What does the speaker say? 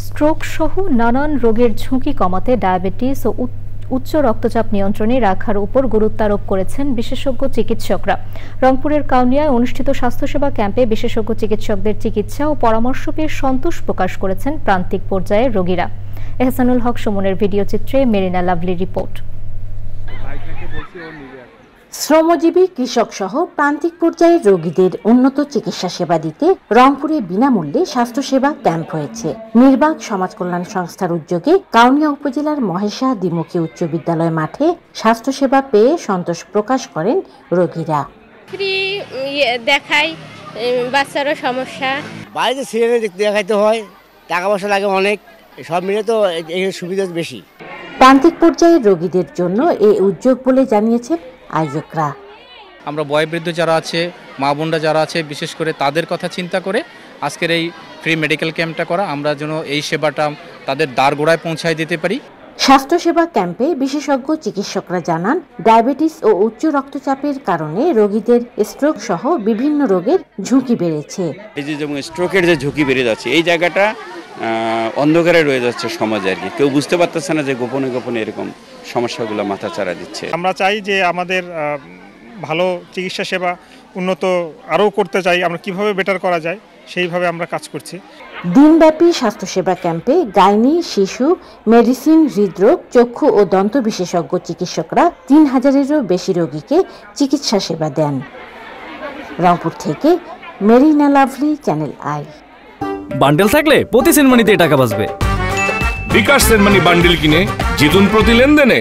Stroke সহ নানান রোগের ঝুঁকি কমাতে ডায়াবেটিস ও উচ্চ রক্তচাপ নিয়ন্ত্রণে রাখার উপর গুরুত্ব আরোপ করেছেন বিশেষজ্ঞ চিকিৎসকরা। রংপুরের কাউনিয়ায় অনুষ্ঠিত স্বাস্থ্যসেবা ক্যাম্পে বিশেষজ্ঞ চিকিৎসকদের চিকিৎসা ও পরামর্শ পেয়ে সন্তোষ প্রকাশ করেছেন প্রান্তিক পর্যায়ের রোগীরা। এহসানুল হক সুমনের ভিডিও চিত্রে মেরিনা লাভলি রিপোর্ট। শ্রমজীবী কৃষক সহ প্রান্তিক পর্যায়ের রোগীদের উন্নত চিকিৎসা সেবা দিতে রংপুরে বিনামূল্যে স্বাস্থ্যসেবা ক্যাম্প হয়েছে। নির্বাক সমাজ কল্যাণ সংস্থার উদ্যোগে কাউনিয়া উপজেলার মহেশা দ্বিমুখী উচ্চ বিদ্যালয় মাঠে স্বাস্থ্যসেবা পেয়ে সন্তোষ প্রকাশ করেন রোগীরা। ফ্রি দেখাই, বাচ্চারও সমস্যা, বাইরে সিরিয়ালে দেখাইতে হয়, টাকা পয়সা লাগে অনেক, সব মিলে তো এই সুবিধা বেশি। প্রান্তিক পর্যায়ের রোগীদের জন্য এই উদ্যোগ বলে জানিয়েছেন আয়োজকরা। আমরা বয়োবৃদ্ধ যারা আছে, মা বোনরা যারা আছে, বিশেষ করে তাদের কথা চিন্তা করে আজকের এই ফ্রি মেডিকেল ক্যাম্পটা করা, আমরা যেন এই সেবাটা তাদের দ্বারগোড়ায় পৌঁছায় দিতে পারি। স্বাস্থ্যসেবা ক্যাম্পে বিশেষজ্ঞ চিকিৎসকরা জানান, ডায়াবেটিস ও উচ্চ রক্তচাপের কারণে রোগীদের স্ট্রোক সহ বিভিন্ন রোগের ঝুঁকি বেড়েছে। এই যে যেমন স্ট্রোকের যে ঝুঁকি বেড়ে যাচ্ছে, এই জায়গাটা অন্ধকারে রয়ে যাচ্ছে সমাজে আর কি। কেউ বুঝতে পারতেছে না যে গোপনে গোপনে এরকম সমস্যাগুলো মাথা চাড়া দিচ্ছে। আমরা চাই যে আমাদের ভালো চিকিৎসা সেবা উন্নত আরও করতে চাই, আমরা কিভাবে বেটার করা যায় সেইভাবে আমরা কাজ করছি। দিনব্যাপী স্বাস্থ্যসেবা ক্যাম্পে গাইনি, শিশু, মেডিসিন, হৃদরোগ, চক্ষু ও দন্ত বিশেষজ্ঞ চিকিৎসকরা 3000-এরও বেশি রোগীকে চিকিৎসা সেবা দেন। রংপুর থেকে Marina lovely, channel I. Bundle থাকলে প্রতি সেনমানিতে টাকা বাঁচবে। বিকাশ সেনমানি বান্ডেল কিনে জিতুন প্রতি লেনদেনে।